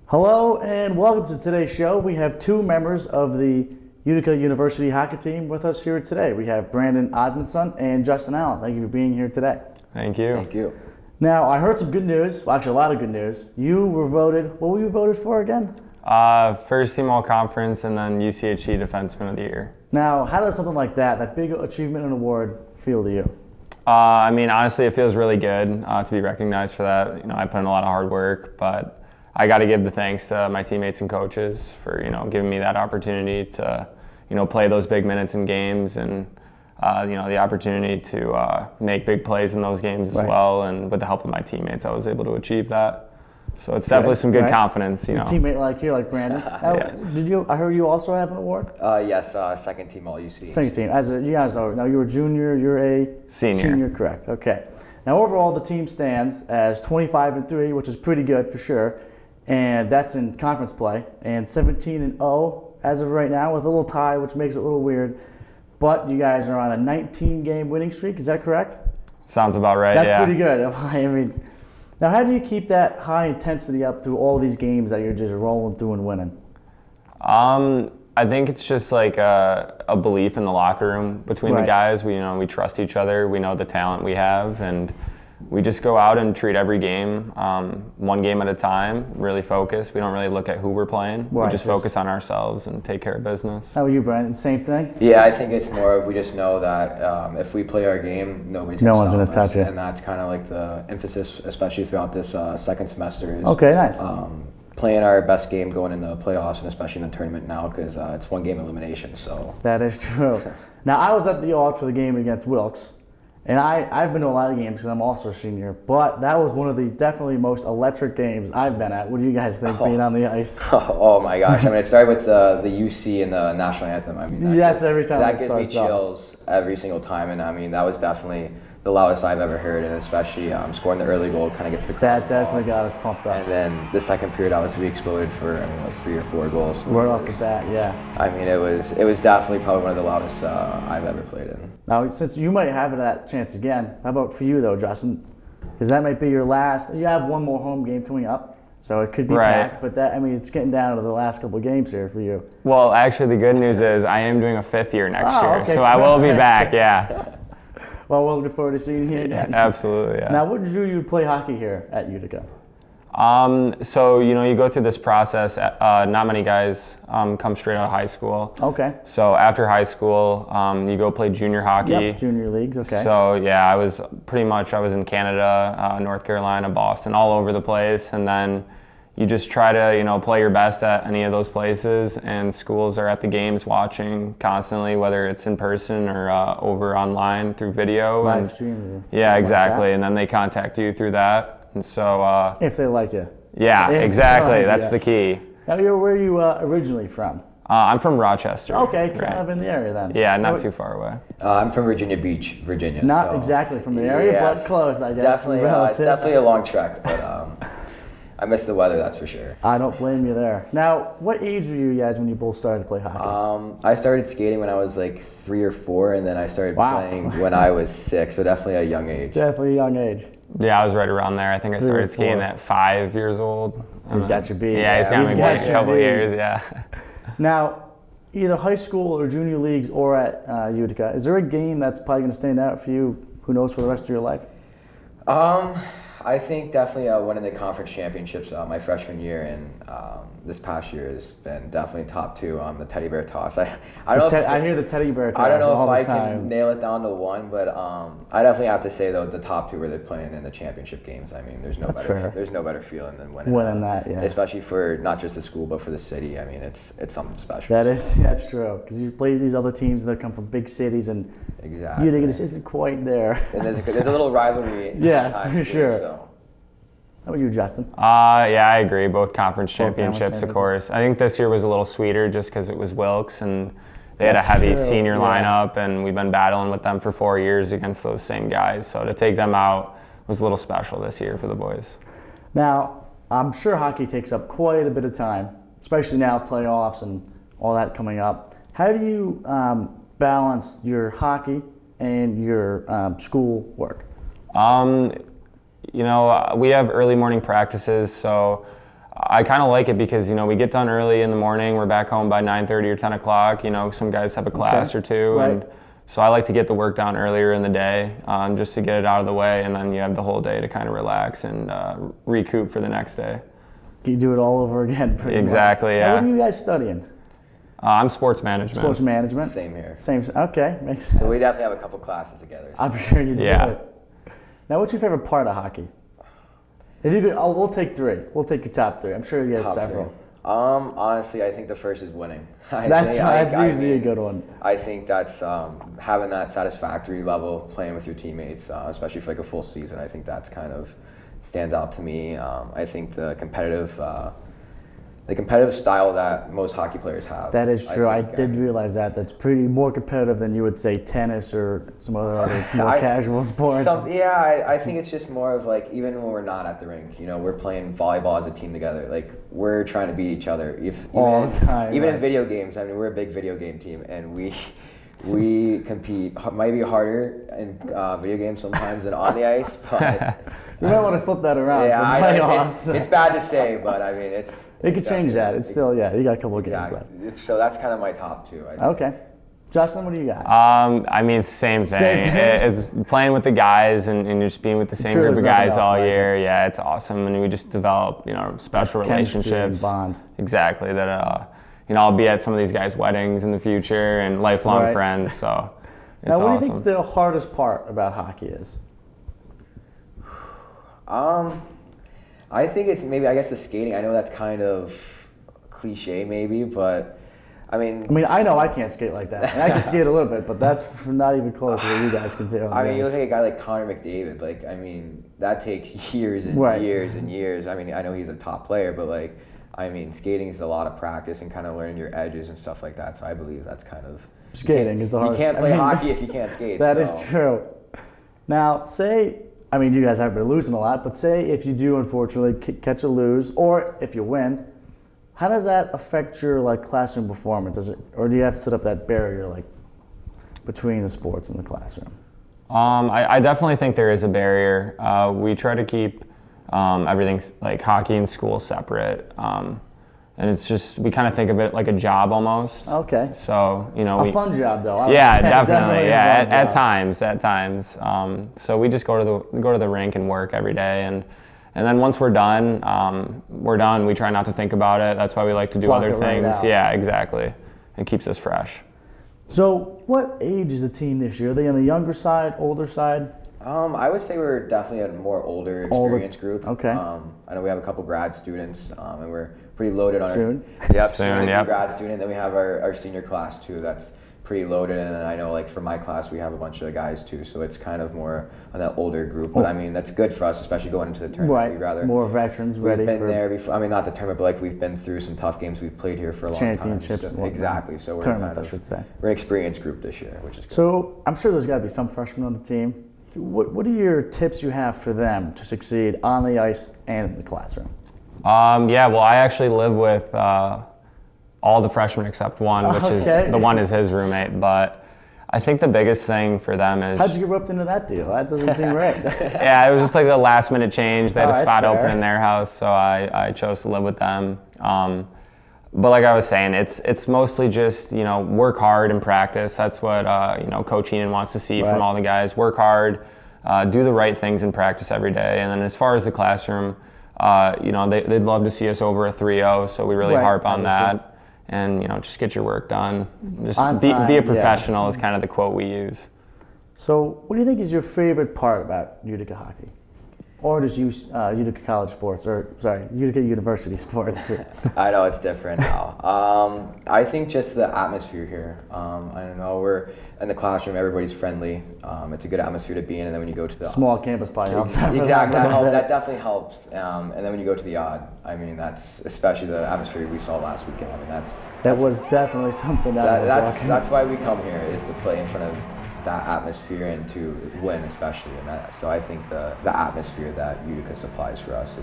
Hello and welcome to today's show. We have two members of the Utica University hockey team with us here today. We have Brandon Osmondson and Justin Allen. Thank you for being here today. Thank you. Thank you. Now, I heard some good news, well actually a lot of good news. You were voted, what were you voted for again? First team all conference and then UCHC Defenseman of the Year. Now, how does something like that big achievement and award feel to you? Honestly, it feels really good to be recognized for that. I put in a lot of hard work, but I got to give the thanks to my teammates and coaches for, giving me that opportunity to, play those big minutes in games and, the opportunity to make big plays in those games as well. And with the help of my teammates, I was able to achieve that. So it's definitely some good confidence, A teammate like Brandon. Yeah. I heard you also have an award? Yes, second team all UC. Second team. You guys know, now you're a junior, you're a senior. Senior, correct. Okay. Now overall, the team stands as 25-3, which is pretty good for sure. And that's in conference play, and 17-0 as of right now with a little tie, which makes it a little weird. But you guys are on a 19-game winning streak. Is that correct? Sounds about right. That's pretty good. I mean, now how do you keep that high intensity up through all these games that you're just rolling through and winning? I think it's just like a belief in the locker room between the guys. We trust each other. We know the talent we have, and we just go out and treat every game one game at a time, really focus. We don't really look at who we're playing. We just focus on ourselves and take care of business. How about you, Brandon? Same thing? Yeah, I think it's more of we just know that if we play our game, no one's going to touch it. And that's kind of like the emphasis, especially throughout this second semester. Is, okay, nice. Playing our best game going into the playoffs and especially in the tournament now because it's one game elimination. So that is true. Now, I was at the Alt for the game against Wilkes. And I've been to a lot of games because I'm also a senior, but that was one of the definitely most electric games I've been at. What do you guys think being on the ice? Oh my gosh! I mean, it started with the UC and the national anthem. I mean, that's every time that gives me chills every single time, and I mean that was definitely the loudest I've ever heard, and especially scoring the early goal kind of gets the crowd that definitely got us pumped up. And then the second period, obviously, we exploded for like 3 or 4 goals. Right off the bat, yeah. I mean, it was definitely probably one of the loudest I've ever played in. Now, since you might have that chance again, how about for you though, Justin? Because that might be your last. You have one more home game coming up, so it could be packed. But it's getting down to the last couple of games here for you. Well, actually, the good news is I am doing a 5th year next year, okay, so I will be back. Yeah. Well, we'll look forward to seeing you again. Absolutely, yeah. Now, what drew you to play hockey here at Utica? So, you go through this process. Not many guys come straight out of high school. Okay. So after high school, you go play junior hockey. Yep, junior leagues, okay. So, yeah, I was in Canada, North Carolina, Boston, all over the place. And then you just try to, play your best at any of those places, and schools are at the games watching constantly, whether it's in person or over online through video. Live streaming. Yeah, exactly. And then they contact you through that. And so... if they like you. Yeah, exactly. That's the key. Now, where are you originally from? I'm from Rochester. Okay, kind of in the area then. Yeah, not too far away. I'm from Virginia Beach, Virginia. Not exactly from the area, but close, I guess. Definitely, it's definitely a long trek, but... I miss the weather, that's for sure. I don't blame you there. Now, what age were you guys when you both started to play hockey? I started skating when I was like 3 or 4, and then I started playing when I was 6, so definitely a young age. Definitely a young age. Yeah, I was right around there. I think I started skating at 5 years old. He's got you beat. Yeah, he's got me beat a couple of years, yeah. Now, either high school or junior leagues or at Utica, is there a game that's probably going to stand out for you, who knows, for the rest of your life? I think definitely winning the conference championships my freshman year, and this past year has been definitely top 2 on the teddy bear toss. I hear the teddy bear toss. I don't know if I can can nail it down to one, but I definitely have to say though the top 2 where they're playing in the championship games. I mean, there's no better feeling than winning that. Yeah. Especially for not just the school but for the city. I mean, it's something special. That's true, because you play these other teams that come from big cities, and Utica just isn't quite there. And there's a little rivalry. Yes, for sure. So. How about you, Justin? Yeah, I agree. Both conference championships, of course. I think this year was a little sweeter just because it was Wilkes, and they had a heavy senior lineup, and we've been battling with them for 4 years against those same guys. So to take them out was a little special this year for the boys. Now, I'm sure hockey takes up quite a bit of time, especially now playoffs and all that coming up. How do you balance your hockey and your school work? We have early morning practices, so I kind of like it because, we get done early in the morning. We're back home by 9:30 or 10 o'clock. Some guys have a class or two. Right. And so I like to get the work done earlier in the day just to get it out of the way. And then you have the whole day to kind of relax and recoup for the next day. You do it all over again pretty Exactly, much. yeah. What are you guys studying? I'm sports management. Sports management? Same here. Okay, makes sense. So we definitely have a couple classes together. So. I'm sure you do. Yeah. Now, what's your favorite part of hockey? If you could, we'll take three. We'll take your top three. I'm sure you have several. Honestly, I think the first is winning. That's usually a good one. I think that's having that satisfactory level, playing with your teammates, especially for like a full season. I think that's kind of stands out to me. I think the competitive style that most hockey players have. That is true. I did realize that. That's pretty more competitive than you would say tennis or some other more casual sports. I think it's just more of like, even when we're not at the rink, we're playing volleyball as a team together. Like, we're trying to beat each other. All the time. Even in video games, we're a big video game team, and we compete maybe harder in video games sometimes than on the ice, but you might want to flip that around. Yeah, it's bad to say, but it could change that. It's still, you got a couple of games left. So that's kind of my top two. I think. Okay. Justin, what do you got? Same thing. It's playing with the guys and you're just being with the same group of guys all year. Yeah, it's awesome. And we just develop, special relationships. Bond. Exactly. That, I'll be at some of these guys' weddings in the future and lifelong friends. So it's awesome. Now, what do you think the hardest part about hockey is? I think it's maybe, the skating. I know that's kind of cliche maybe, but I know I can't skate like that. And I can skate a little bit, but that's not even close to what you guys can do. You look at a guy like Connor McDavid, that takes years and years and years. I know he's a top player, but skating is a lot of practice and kind of learning your edges and stuff like that. So I believe that's kind of skating is the hardest. You can't play hockey if you can't skate. That is true. Now, you guys have been losing a lot, but say if you do unfortunately catch a lose, or if you win, how does that affect your classroom performance? Or do you have to set up that barrier between the sports and the classroom? I definitely think there is a barrier. We try to keep everything like hockey and school separate. And it's just, we kind of think of it like a job almost. Okay. So, a fun job though. Yeah, definitely. Yeah, at times. So we just go to the rink and work every day, and then once we're done. We try not to think about it. That's why we like to do other things. Right, yeah, exactly. It keeps us fresh. So what age is the team this year? Are they on the younger side, older side? I would say we're definitely a more older experienced group. Okay. I know we have a couple grad students, and we're pretty loaded on soon. Soon. Grad student. Then we have our senior class too. That's pretty loaded, and then I know for my class we have a bunch of guys too. So it's kind of more on that older group. But that's good for us, especially going into the tournament. Right. We'd rather more veterans ready. We've been there before. Not the tournament, but we've been through some tough games. We've played here for a long time. Championships. Exactly. So we're tournaments, I should say. We're an experienced group this year, which is good. So I'm sure there's got to be some freshmen on the team. What are your tips you have for them to succeed on the ice and in the classroom? I actually live with all the freshmen except one, which is the one is his roommate. But I think the biggest thing for them is... How'd you get roped into that deal? That doesn't seem right. Yeah, it was just like a last minute change. They had a spot open in their house, so I chose to live with them. But like I was saying, it's mostly just, work hard and practice. That's what, Coach Heenan wants to see from all the guys. Work hard, do the right things in practice every day. And then as far as the classroom, they'd love to see us over a 3-0, so we really harp on that. And, just get your work done. Just be a professional is kind of the quote we use. So what do you think is your favorite part about Utica hockey? Or just Utica College sports, Utica University sports. I know it's different now. I think just the atmosphere here. I don't know, we're in the classroom, everybody's friendly. It's a good atmosphere to be in, and then when you go to the small campus probably helps. Exactly, that definitely helps. And then when you go to the odd, that's especially the atmosphere we saw last weekend. That was definitely something that's why we come here, is to play in front of that atmosphere and to win especially. So I think the atmosphere that Utica supplies for us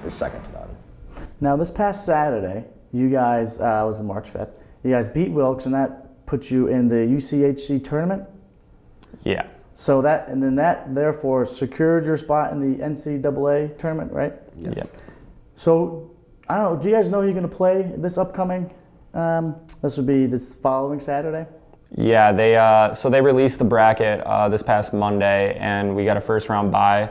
is second to none. Now this past Saturday, you guys, was March 5th, you guys beat Wilkes, and that put you in the UCHC tournament? Yeah. So that therefore secured your spot in the NCAA tournament, right? Yes. Yep. So I don't know. Do you guys know who you're going to play this upcoming? This would be this following Saturday. Yeah, they released the bracket this past Monday, and we got a first round bye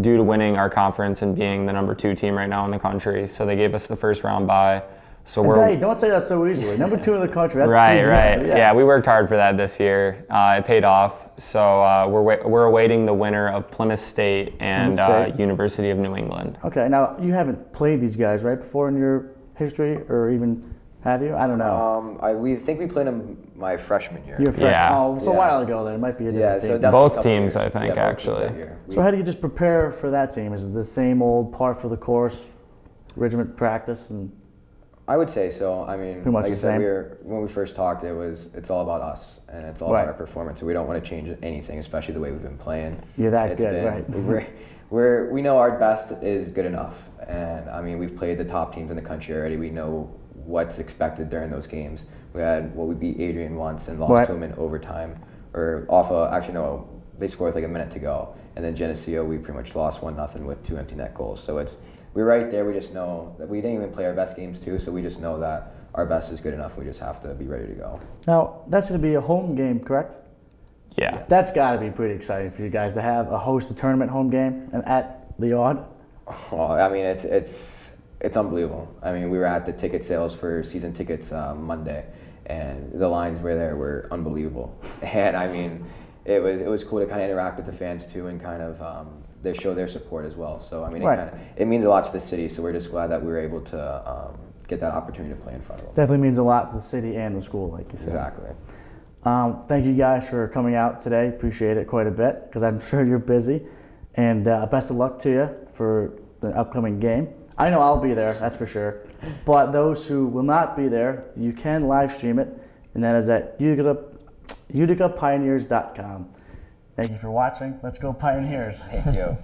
due to winning our conference and being the number 2 team right now in the country. So they gave us the first round bye. So don't say that so easily. Number 2 in the country. That's right. Yeah, we worked hard for that this year. It paid off. So we're awaiting the winner of Plymouth State and University of New England. Okay, now you haven't played these guys right before in your history, or even have you? I don't know. We think we played them my freshman year. Your freshman? Yeah. Oh, so a while ago then. It might be a different team. So both teams, I think, actually. So how do you just prepare for that team? Is it the same old par for the course, regiment practice, and? I would say so. I mean, pretty much like I the said, same. when we first talked, it's all about us and it's all about our performance. So we don't want to change anything, especially the way we've been playing. You're that good, right? We know our best is good enough, and I mean, we've played the top teams in the country already. We know what's expected during those games. We beat Adrian once and lost to him in overtime, or they scored with like a minute to go, and then Geneseo we pretty much lost 1-0 with 2 empty net goals. So we're right there. We just know that we didn't even play our best games too, so we just know that our best is good enough. We just have to be ready to go. Now, that's going to be a home game, correct? Yeah. That's got to be pretty exciting for you guys to have a host a tournament home game and at the Odd. Oh, I mean, it's unbelievable. I mean, we were at the ticket sales for season tickets Monday, and the lines were unbelievable. And I mean, it was cool to kind of interact with the fans too, and kind of they show their support as well. So I mean, it means a lot to the city. So we're just glad that we were able to get that opportunity to play in front of them. Definitely means a lot to the city and the school, like you said. Exactly. Thank you guys for coming out today. Appreciate it quite a bit, because I'm sure you're busy. And best of luck to you for the upcoming game. I know I'll be there, that's for sure. But those who will not be there, you can live stream it, and that is at uticapioneers.com. Thank you for watching. Let's go Pioneers. Thank you.